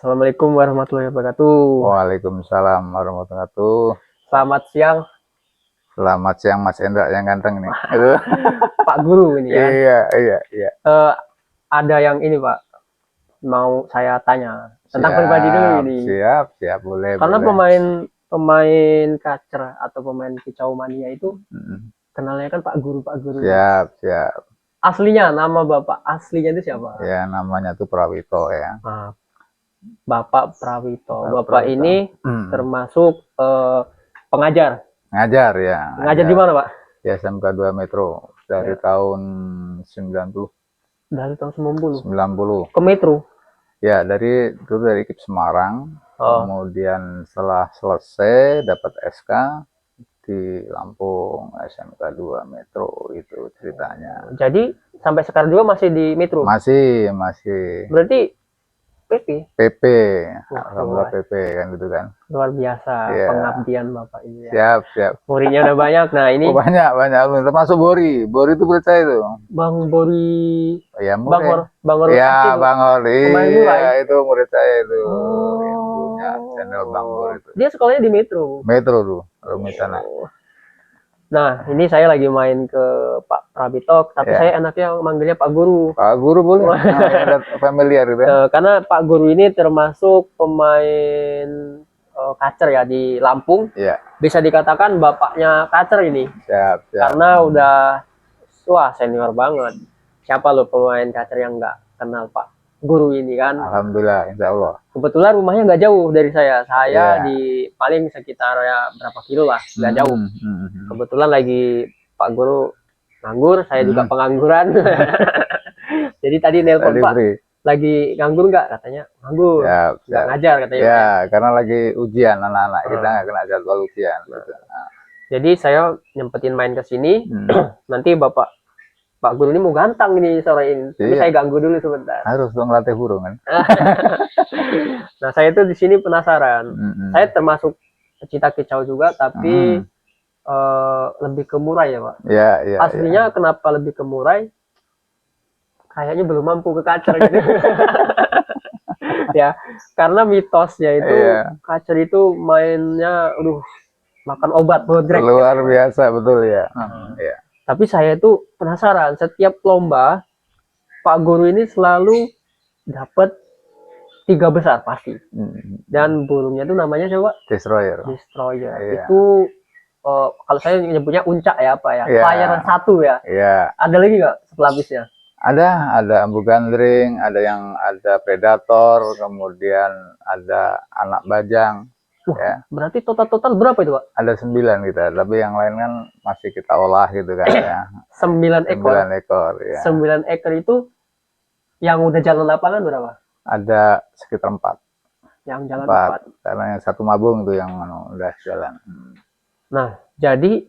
Assalamualaikum warahmatullahi wabarakatuh. Waalaikumsalam warahmatullahi wabarakatuh. Selamat siang, Selamat siang Mas Endra yang ganteng nih. Aduh. Pak Guru ini ya. Iya. Eh, ada yang ini Pak, mau saya tanya tentang pribadi dulu ini. Siap, boleh. Karena boleh. pemain kacer atau pemain kicau mania itu Mm, kenalnya kan Pak Guru. Siap. Aslinya nama Bapak aslinya itu siapa? Ya namanya tuh Prawito ya. Nah, Bapak Prawito. Bapak Prawito. ini termasuk pengajar. Ngajar ya. Ngajar di mana Pak? Di SMK 2 Metro dari tahun 90. Dari tahun 90. 90. Ke Metro. Ya dari ekip Semarang. Oh. Kemudian setelah selesai dapat SK di Lampung SMK 2 Metro itu ceritanya. Jadi sampai sekarang juga masih di Metro? Masih. Berarti PP? Alhamdulillah PP kan gitu kan. Luar biasa pengabdian Bapak ini ya. Siap. Muridnya udah banyak. Nah ini banyak termasuk Bori itu percaya itu Bang Bori ya, Bang Or ya Bang Or iya itu murid saya itu yang punya channel Bang Bor itu. Dia sekolahnya di Metro tuh Rumitan. Nah ini saya lagi main ke Pak Prawito, tapi saya enaknya manggilnya Pak Guru. Pak Guru boleh. Ada familiar gitu ya. Karena Pak Guru ini termasuk pemain kacer ya di Lampung. Bisa dikatakan bapaknya kacer ini. Siap. Karena udah senior banget. Siapa lo pemain kacer yang nggak kenal Pak Guru ini kan? Alhamdulillah, insya Allah. Kebetulan rumahnya nggak jauh dari saya. Saya di paling sekitar ya berapa kilo lah, nggak jauh. Kebetulan lagi Pak Guru nganggur, saya juga pengangguran. Jadi tadi nelpon Pak, lagi nganggur nggak? Katanya nganggur, nggak ngajar katanya. Ya, karena lagi ujian anak-anak, kita nggak kena jadwal ujian. Jadi saya nyempetin main ke sini. Nanti Pak Guru ini mau gantang ini sorein. Tapi saya ganggu dulu sebentar. Harus dong latih burung kan. Nah saya tuh di sini penasaran. Saya termasuk pecinta kicau juga, tapi lebih ke murai ya Pak. Iya. Aslinya kenapa lebih ke murai? Kayaknya belum mampu ke kacer gitu. Ya, karena mitosnya itu kacer itu mainnya, makan obat bodrek. Luar biasa betul ya. Iya. Tapi saya itu penasaran, setiap lomba Pak Guru ini selalu dapat 3 besar pasti. Dan burungnya itu namanya coba Destroyer. Itu kalau saya nyebutnya uncak ya apa ya? Flyer 1 ya. Ada lagi nggak pelapisnya? Ada ambu gandring, ada predator, kemudian ada anak bajang. Berarti total berapa itu Pak? Ada 9 kita, tapi yang lain kan masih kita olah gitu kan ya. 9 ekor. 9 ekor ya. 9 ekor itu yang udah jalan lapangan berapa? Ada sekitar 4. Yang jalan 4. Karena yang satu mabung itu yang udah jalan. Nah, jadi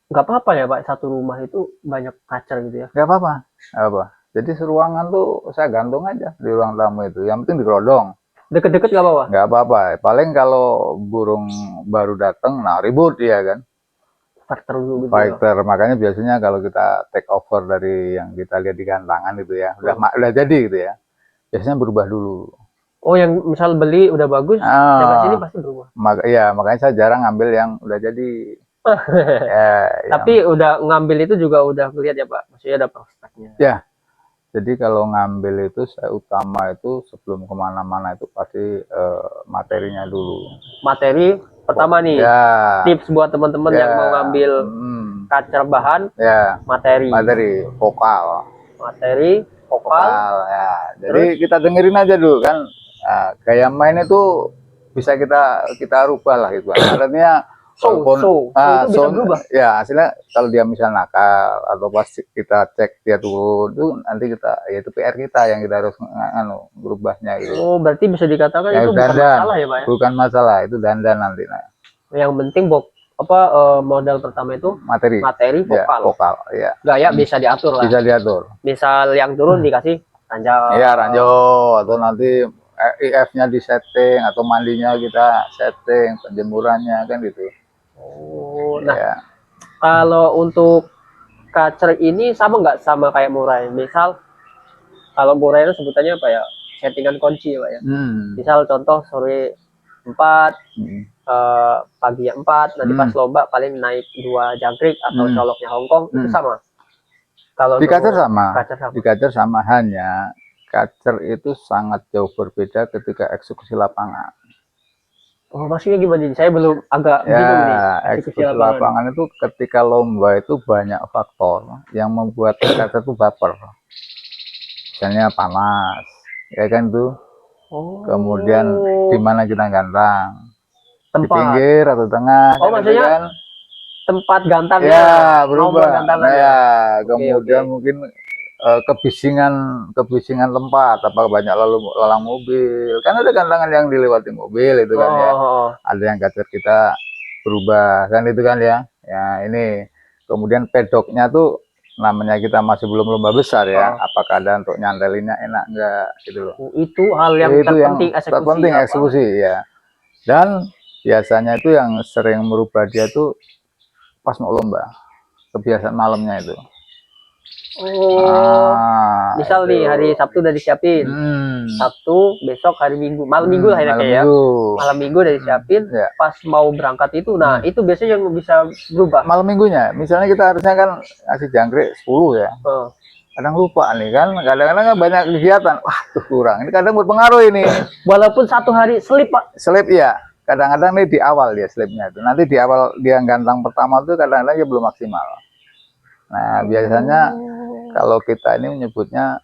nggak apa-apa ya Pak, satu rumah itu banyak kacer gitu ya? Nggak apa-apa. Jadi seruangan tuh saya gantung aja di ruang tamu itu. Yang penting digerodong. Deket-deket nggak apa-apa? Nggak apa-apa. Paling kalau burung baru datang, nah ribut dia kan. Fighter dulu gitu. Fighter. Makanya biasanya kalau kita take over dari yang kita lihat di gantangan itu ya, udah jadi gitu ya. Biasanya berubah dulu. Oh, yang misal beli udah bagus, yang sini pasti berubah. Makanya saya jarang ngambil yang udah jadi. Tapi udah ngambil itu juga udah lihat ya Pak, maksudnya ada prospeknya. Ya. Jadi kalau ngambil itu saya utama itu sebelum kemana-mana itu pasti materinya dulu. Materi pertama nih, tips buat teman-teman yang mau ngambil kacer bahan, materi vokal ya. Jadi kita dengerin aja dulu kan, gaya main itu bisa kita rubah lah gitu. Artinya itu bisa berubah. Ya hasilnya kalau dia misal nakal atau pas kita cek dia turun itu nanti itu PR kita yang kita harus berubahnya gitu. Oh, berarti bisa dikatakan ya, itu bukan masalah ya Pak ya? Bukan masalah, itu dandan nanti. Yang penting modal pertama itu materi vokal. Ya. Gaya bisa diatur lah. Bisa diatur. Misal yang turun dikasih ranjau. Iya, ranjau atau nanti IF-nya di setting atau mandinya kita setting, penjemurannya kan gitu. Oh, nah kalau untuk kacer ini sama nggak sama kayak murai? Misal kalau murai itu sebutannya apa ya? settingan kunci ya Pak ya. Hmm. Misal contoh sore 4, Hmm. paginya 4, nanti pas lomba paling naik 2 jangkrik atau coloknya Hongkong itu sama. Kalau Di kacer untuk sama. kacer sama. Di kacer sama, hanya kacer itu sangat jauh berbeda ketika eksekusi lapangan. Oh, maksudnya gimana nih? Saya belum agak bingung nih. Eksekusi lapangan itu ketika lomba itu banyak faktor yang membuat kacer itu baper. Misalnya panas, ya kan tuh. Kemudian di mana kita gantang, di pinggir atau tengah. Oh, maksudnya kan? tempat gantangnya ya berubah. gantangan ya. Kemudian mungkin kebisingan tempat, apa banyak lalang mobil, kan ada gantangan yang dilewati mobil itu kan ya, ada yang kacer kita berubah kan itu kan ya. Ini kemudian pedoknya tuh namanya kita masih belum lomba besar ya, apakah ada untuk nyantelinnya enak enggak gitu loh. Itu hal yang terpenting eksekusi ya. Dan biasanya itu yang sering merubah dia tuh pas mau lomba, kebiasaan malamnya itu. Misal nih hari Sabtu udah disiapin, Sabtu besok hari Minggu, malam Minggu lah ya, malam Minggu udah disiapin, pas mau berangkat itu, nah itu biasanya yang bisa berubah. Malam minggunya, misalnya kita harusnya kan ngasih jangkrik 10 ya, kadang lupa nih kan, kadang-kadang banyak kegiatan, wah tuh kurang, ini kadang berpengaruh ini. Walaupun satu hari selip Pak. Selip ya, kadang-kadang nih di awal dia selipnya itu, nanti di awal dia gantang pertama tuh kadang-kadang dia belum maksimal. Nah biasanya kalau kita ini menyebutnya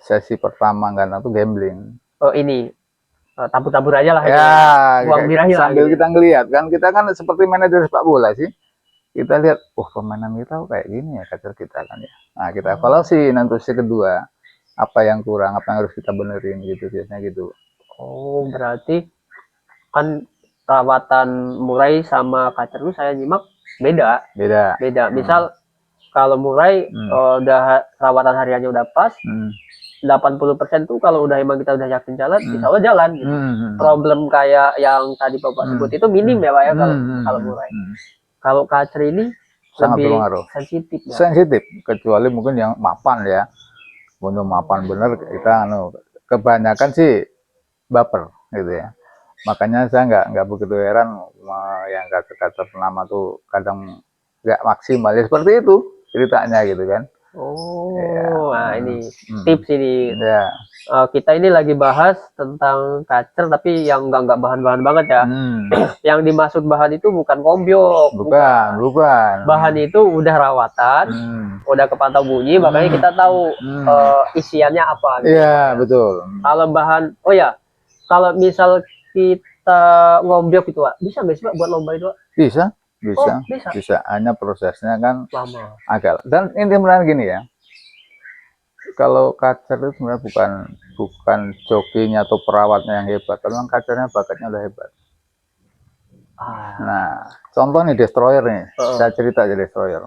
sesi pertama gantang tuh gambling. Oh ini tabur-tabur aja lah ya, uang birahnya sambil kita ngelihat kan, kita kan seperti manajer sepak bola sih, kita lihat permainan kita kayak gini ya kacer kita kan ya. Nah kita evaluasi nanti sesi kedua apa yang kurang, apa yang harus kita benerin gitu biasanya gitu. Oh berarti kan perawatan murai sama kacer itu saya nyimak beda. Misal kalau murai udah perawatan hariannya udah pas, 80% tuh kalau udah emang kita udah yakin jalan, insya Allah jalan gitu. Problem kayak yang tadi Bapak sebut itu minim ya Pak ya kalau murai. Kalau kacer ini sangat lebih berpengaruh. Sensitif, kecuali mungkin yang mapan ya. Untuk mapan bener kita kebanyakan sih baper gitu ya. Makanya saya nggak begitu heran yang kacer pertama tuh kadang nggak maksimal ya, seperti itu ceritanya gitu kan. Nah ini tips ini. Kita ini lagi bahas tentang kacer tapi yang nggak bahan-bahan banget ya. Yang dimaksud bahan itu bukan kombyok, bukan. Bahan itu udah rawatan, udah kepantau bunyi, makanya kita tahu isiannya apa. Iya betul. Kalau bahan, kalau misal kita ngombyok itu bisa nggak sih Pak buat lomba itu? Bisa. Hanya prosesnya kan lama agak. Dan ini sebenarnya gini ya, kalau kacer itu sebenarnya bukan jokinya atau perawatnya yang hebat, memang kacernya bakatnya udah hebat. Nah contoh nih destroyer nih, saya cerita aja destroyer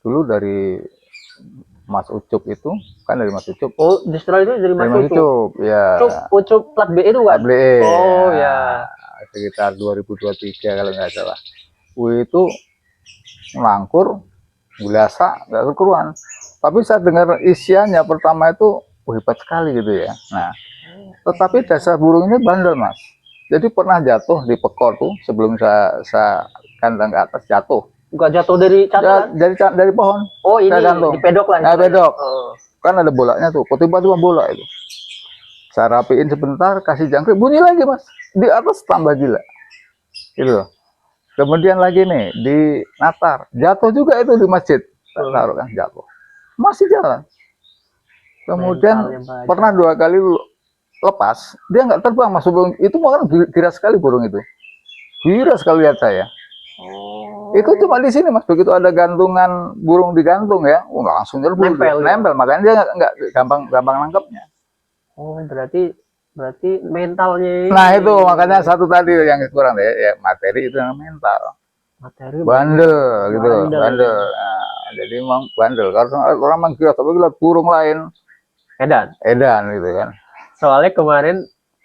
dulu dari Mas Ucup itu kan, dari Mas Ucup. Oh destroyer itu dari Mas Ucup ya. Ucup plat B itu kan? Plat B. Oh ya. Sekitar 2023 kalau nggak salah. Itu melangkur biasa nggak keruan, tapi saya dengar isiannya pertama itu hebat sekali gitu ya. Nah tetapi dasar burung ini bandel Mas, jadi pernah jatuh di pekor tuh sebelum saya kandang ke atas, jatuh. Enggak jatuh dari caturan? Dari pohon. Oh ini di pedok lah. Nah pedok kan ada bolanya tuh, tiba-tiba bola itu saya rapiin sebentar, kasih jangkrik, bunyi lagi Mas, di atas tambah gila gitu. Kemudian lagi nih di Natar, jatuh juga itu di masjid, taruh kan jatuh, masih jalan. Kemudian pernah 2 kali lepas, dia nggak terbang Mas burung itu, makan gila sekali burung itu, gila sekali lihat saya. Itu cuma di sini Mas, begitu ada gantungan burung digantung ya, nggak langsung nempel, makanya dia nggak gampang nangkepnya. Oh berarti mentalnya. Nah itu makanya satu tadi yang kurang ya materi itu yang mental. Bandel gitu, bandel. Nah, jadi memang bandel. Karena orang mengkira tapi lihat burung lain, edan gitu kan. Soalnya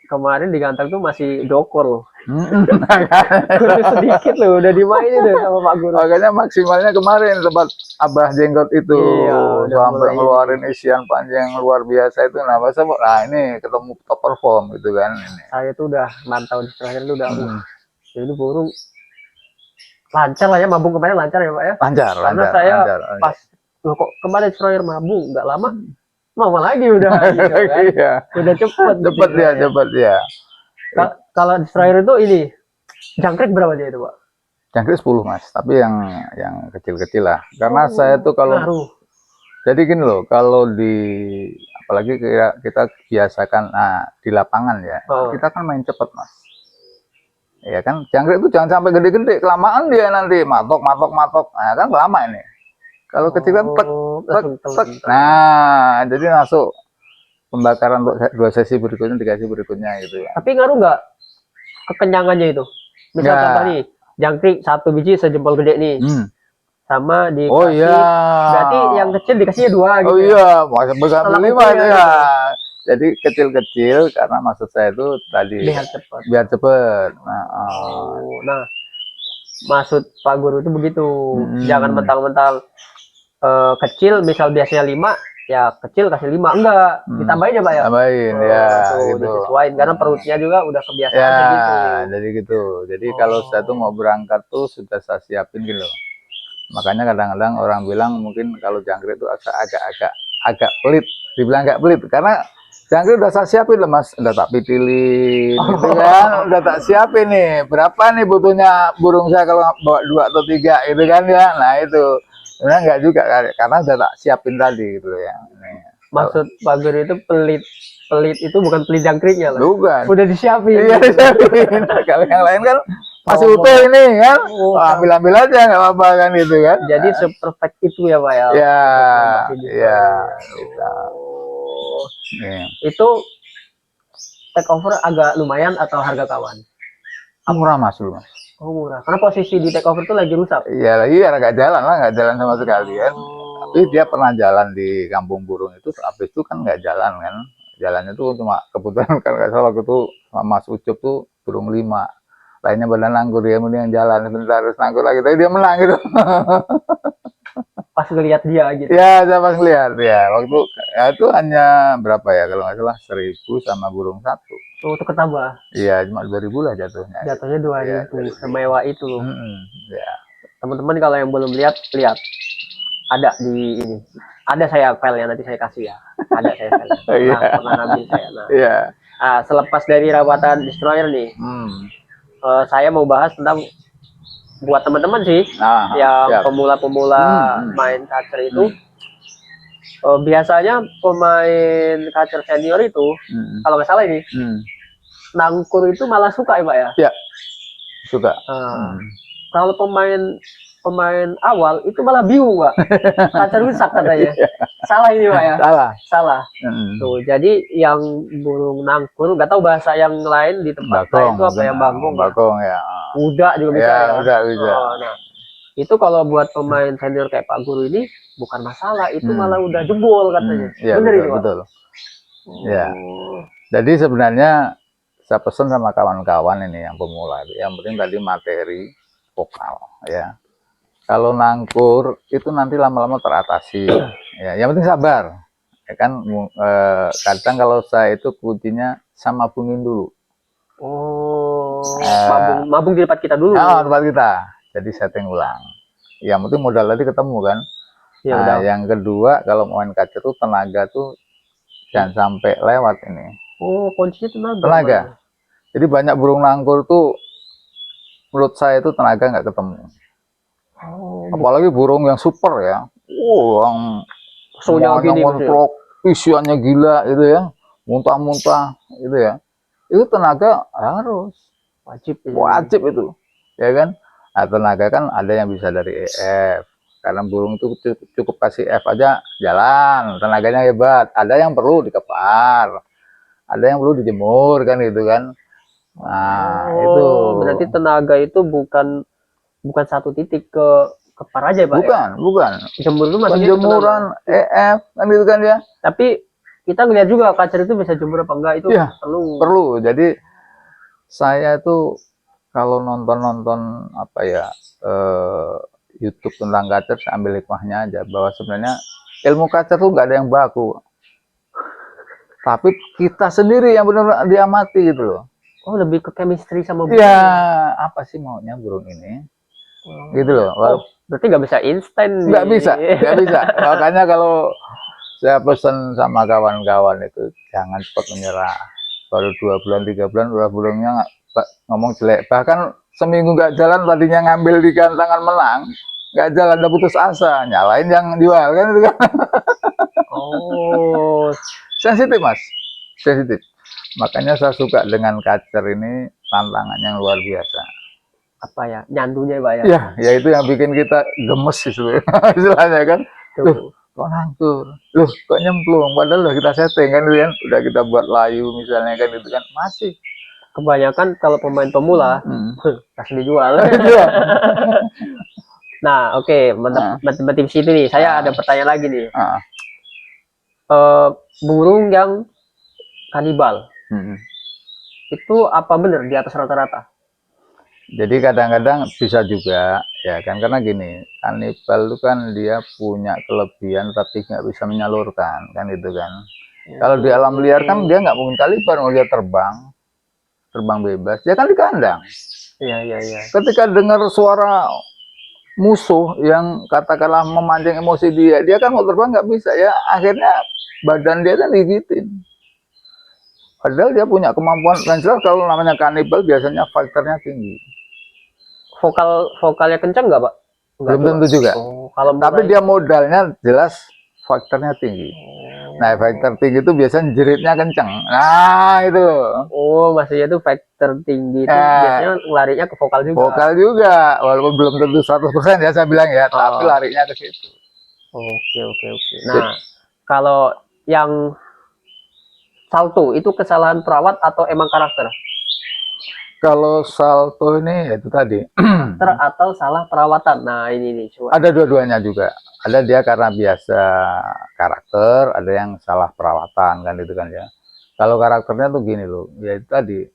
kemarin di ganteng tuh masih dokor loh. Guru sedikit loh udah dimainin tuh sama Pak Guru. Makanya maksimalnya kemarin tempat Abah Jenggot itu Iya, udah sampai mulai. ngeluarin isian panjang luar biasa itu. Nah, masa nah ini ketemu top perform gitu kan ini. Saya tuh udah mantau di terakhir itu udah ini burung lancar lah ya, mabung kemarin lancar ya Pak ya. Lancar, Karena lancar, saya lancar. pas loh, kok kemarin destroyer mabung nggak lama mau lagi udah gitu kan. Iya. Udah cepet Cepet gitu dia, ya. cepet dia. Kalau destroyer itu ini jangkrik berapa dia itu Pak? Jangkrik 10 Mas, tapi yang kecil-kecil lah. Karena saya tuh kalau ngaruh. jadi gini loh, kalau di apalagi kita biasakan di lapangan ya, kita kan main cepet Mas. Ya kan, jangkrik itu jangan sampai gede-gede, kelamaan dia nanti matok. Nah kan lama ini. Kalau kecil kan tek. Nah, jadi masuk pembakaran untuk 2 sesi berikutnya, 3 sesi berikutnya gitu ya. Tapi ngaruh nggak kekenyangannya itu? Misal contoh nih, jangkrik 1 biji sejempol gede nih. Sama dikasih, oh iya, berarti yang kecil dikasihnya 2 gitu. Oh iya, masa berganti 5 ya. Jadi kecil-kecil karena maksud saya itu tadi biar cepat. Nah, maksud Pak Guru itu begitu. Jangan mentang-mentang kecil, misal biasanya 5, ya kecil kasih 5, enggak ditambahin ya Pak ya. Tambahin ya, gitu. Disesuaiin karena perutnya juga udah kebiasaan ya, gitu. Jadi gitu. Jadi kalau saya tuh mau berangkat tuh sudah saya siapin gitu. Makanya kadang-kadang orang bilang mungkin kalau jangkrik itu agak pelit, dibilang agak pelit karena jangkrik udah saya siapin loh Mas, udah tak pitilin, gitu kan, udah tak siapin nih, berapa nih butuhnya burung saya kalau bawa 2 atau 3, gitu kan ya, nah itu, sebenarnya enggak juga karena udah tak siapin tadi gitu ya. Maksud Pak Guru itu pelit itu bukan pelit jangkriknya lah. Bukan. Udah disiapin. Iya disiapin. Kalau yang lain kan masih utuh ini kan, ambil aja nggak apa-apa kan gitu kan. Jadi seperfect itu ya Pak ya. Ya. Itu take over agak lumayan atau harga kawan? Murah Mas dulu Mas. Oh murah. Karena posisi di take over itu lagi rusak. Iya nggak jalan lah, nggak jalan sama sekali kan. Tapi dia pernah jalan di kampung burung itu, habis itu kan nggak jalan kan. Jalannya tuh cuma kebetulan kan nggak salah waktu itu Mas Ucup tuh burung 5. Lainnya badan anggur, dia yang jalan sebentar terus anggur lagi, tapi dia menang gitu. Pas ngeliat dia gitu. Ya, saya pas ngeliat ya. Waktu ya itu hanya berapa ya kalau nggak salah 1.000 sama burung 1. Oh, itu ketambah. Iya, cuma 2.000 lah jatuhnya. Jatuhnya 2.000, semewah itu. Ya. Teman-teman kalau yang belum lihat, ada di ini. Ada saya filenya, nanti saya kasih ya. Ada saya file. Pernah ngambil saya. Nah, selepas dari rawatan destroyer nih, saya mau bahas tentang buat teman-teman sih yang pemula-pemula main catcher itu. Biasanya pemain catcher senior itu kalau nggak salah ini nangkur itu malah suka ya Pak ya? Iya, suka. Kalau pemain awal itu malah bingung Pak, catcher rusak katanya. Salah ini Pak ya? Salah. Tuh, jadi yang burung nangkur, nggak tahu bahasa yang lain di tempat lain itu apa yang bagong ya. Udah juga bisa ya. Udah bisa. Nah, itu kalau buat pemain senior kayak Pak Guru ini bukan masalah, itu malah udah jebol katanya. Bener itu Pak? Betul. Ya. Jadi sebenarnya saya pesan sama kawan-kawan ini yang pemula, yang penting tadi materi vokal ya. Kalau nangkur itu nanti lama-lama teratasi. Ya, yang penting sabar. Ya kan kadang kalau saya itu kuncinya sama bungin dulu. Mabung di tempat kita dulu. Tempat kita. Jadi setting ulang. Yang penting modal tadi ketemu kan. Nah, yang kedua kalau main catcher tuh tenaga tuh jangan sampai lewat ini. Kuncinya tenaga. Jadi banyak burung nangkur tuh menurut saya itu tenaga nggak ketemu. Apalagi burung yang super ya. Yang montrok, isiannya gila gitu ya. Muntah-muntah gitu ya. Itu tenaga harus wajib itu. Ya kan? Nah, tenaga kan ada yang bisa dari EF. Karena burung itu cukup kasih F aja jalan, tenaganya hebat. Ada yang perlu dikepar, ada yang perlu dijemur kan gitu kan. Nah itu berarti tenaga itu bukan satu titik kepar aja Pak. Bukan. Jemur itu maksudnya penjemuran EF kan gitu kan ya. Tapi kita ngeliat juga catcher itu bisa jemur apa enggak itu perlu. Jadi saya tuh kalau nonton apa ya, YouTube tentang kacer, ambil hikmahnya aja bahwa sebenarnya ilmu kacer tuh nggak ada yang baku, tapi kita sendiri yang benar diamati gitu loh. Oh, lebih ke chemistry sama burung. Ya, apa sih maunya burung ini? Gitu loh. Oh, berarti nggak bisa instan. Nggak bisa, nggak bisa. Makanya kalau saya pesan sama kawan-kawan itu jangan cepat menyerah. Baru 2 bulan, 3 bulan, udah burungnya ngomong jelek. Bahkan seminggu nggak jalan, tadinya ngambil di gantangan menang, nggak jalan, udah putus asa, nyalain yang jual kan itu kan. Oh, Sensitif mas, sensitif. Makanya saya suka dengan kacer ini, tantangan yang luar biasa. apa ya, nyandunya Pak ya? Ya, ya itu yang bikin kita gemes itu, istilahnya kan. Loh, kok hancur? Loh, kok nyemplung? Padahal udah kita setting kan, udah kita buat layu misalnya kan itu kan masih. Kebanyakan kalau pemain pemula kasih dijual. Nah, oke, mantap situ nih. Saya ada pertanyaan lagi nih. Burung yang kanibal itu apa benar di atas rata-rata? Jadi kadang-kadang bisa juga ya kan, karena gini, kanibal itu kan dia punya kelebihan tapi nggak bisa menyalurkan kan itu kan. Kalau di alam liar kan dia nggak mungkin kanibal, kalau dia terbang bebas, dia kan di kandang. Iya. Ketika dengar suara musuh yang katakanlah memancing emosi dia kan mau terbang nggak bisa ya, akhirnya badan dia kan digigitin. Padahal dia punya kemampuan, dan jelas kalau namanya kanibal biasanya fighternya tinggi. Vokalnya kencang nggak Pak? Belum tentu juga. Tapi dia modalnya jelas fighternya tinggi. Nah, fighter tinggi itu biasanya jeritnya kencang. Nah, itu. Oh, maksudnya itu fighter tinggi itu biasanya larinya ke vokal juga. Vokal juga, walaupun belum tentu 100% ya saya bilang ya, tapi larinya ke situ. Oke. Nah, kalau yang salto itu kesalahan perawat atau emang karakter? Kalau salto ini itu tadi karakter atau salah perawatan. Nah, ini nih coba. Ada dua-duanya juga. Ada dia karena biasa karakter, ada yang salah perawatan kan itu kan ya. Kalau karakternya tuh gini loh, ya itu tadi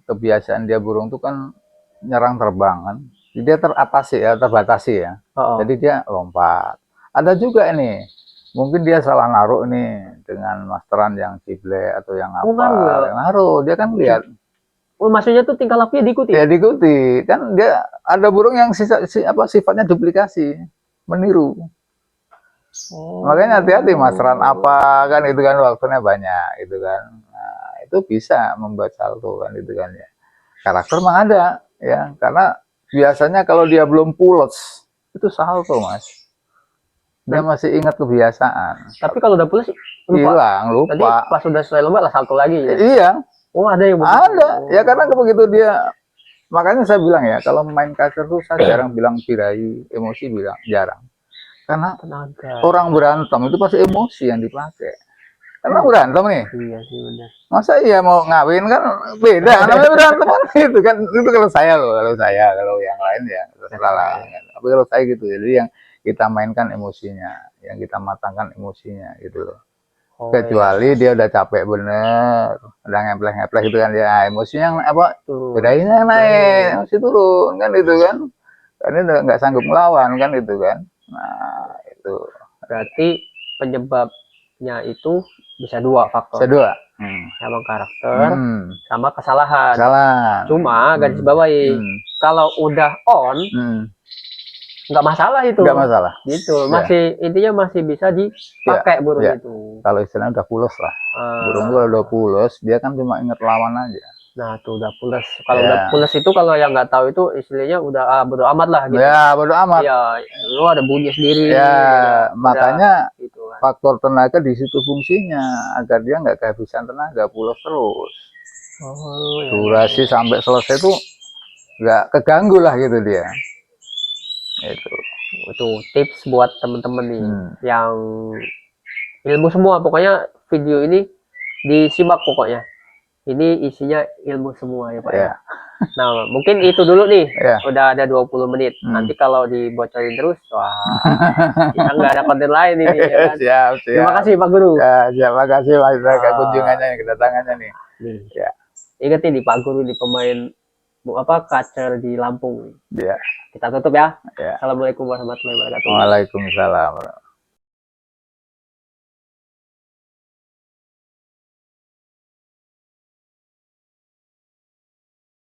kebiasaan dia burung tuh kan nyerang terbang kan. Jadi dia terbatasi ya. Jadi dia lompat. Ada juga ini, mungkin dia salah naruh nih dengan masteran yang cible atau yang apa. Naruh, dia kan lihat. Oh, maksudnya tuh tingkah lakunya diikuti? Ya diikuti. Kan dia ada burung yang sifatnya duplikasi, meniru. Makanya hati-hati masteran apa kan itu kan waktunya banyak itu kan. Nah, itu bisa membuat salto kan itu kan ya. Karakter mah ada ya, karena biasanya kalau dia belum pules itu salto mas. Dia masih ingat kebiasaan. Tapi kalau udah pules lupa. Tadi pas udah selesai lomba lah salto lagi ya? Iya. Oh, ada yang begitu? Ada. Ya karena begitu dia, makanya saya bilang ya, kalau main kacer tuh saya jarang bilang birahi emosi, bilang jarang. Karena orang berantem itu pasti emosi yang dipakai. Karena berantem nih. Iya sih benar. Masa iya mau ngawin kan beda, namanya berantem kan itu kan, itu kalau saya loh, kalau yang lain ya terserah. Tapi kalau saya gitu, jadi yang kita mainkan emosinya, yang kita matangkan emosinya gitu loh. Kecuali dia udah capek bener, udah ngeplek gitu kan ya, emosinya apa bedanya naik, emosi turun kan itu kan, karena udah nggak sanggup melawan kan itu kan. Nah itu berarti penyebabnya itu bisa dua faktor. Bisa dua. Sama karakter, sama kesalahan. Cuma garis bawahi, kalau udah on, nggak masalah itu. Nggak masalah. Gitu, masih intinya masih bisa dipakai burung itu. Kalau istilahnya udah pules lah. Burung itu udah pules, dia kan cuma inget lawan aja. Nah tuh udah pules. Kalau udah pules itu, kalau yang nggak tahu itu istilahnya udah bodo amat lah gitu. Ya bodo amat. Ya, lu ada bunyi sendiri. Ya, makanya gitu kan. faktor tenaga di situ fungsinya, agar dia nggak kehabisan tenaga, pules terus. Durasi sampai selesai tuh nggak keganggu lah gitu dia. Itu tips buat temen-temen nih yang ilmu semua, pokoknya video ini disimak pokoknya. Ini isinya ilmu semua ya Pak ya. Nah, mungkin itu dulu nih. Udah ada 20 menit. Nanti kalau dibocorin terus, wah, kita nggak ada konten lain ini. Ya kan? Siap. Terima kasih Pak Guru. Ya, terima kasih Mas kunjungannya, kedatangannya nih. Ingat ini Pak Guru, di pemain Kacer di Lampung. Ya. Kita tutup ya. Ya. Assalamualaikum warahmatullahi wabarakatuh. Waalaikumsalam.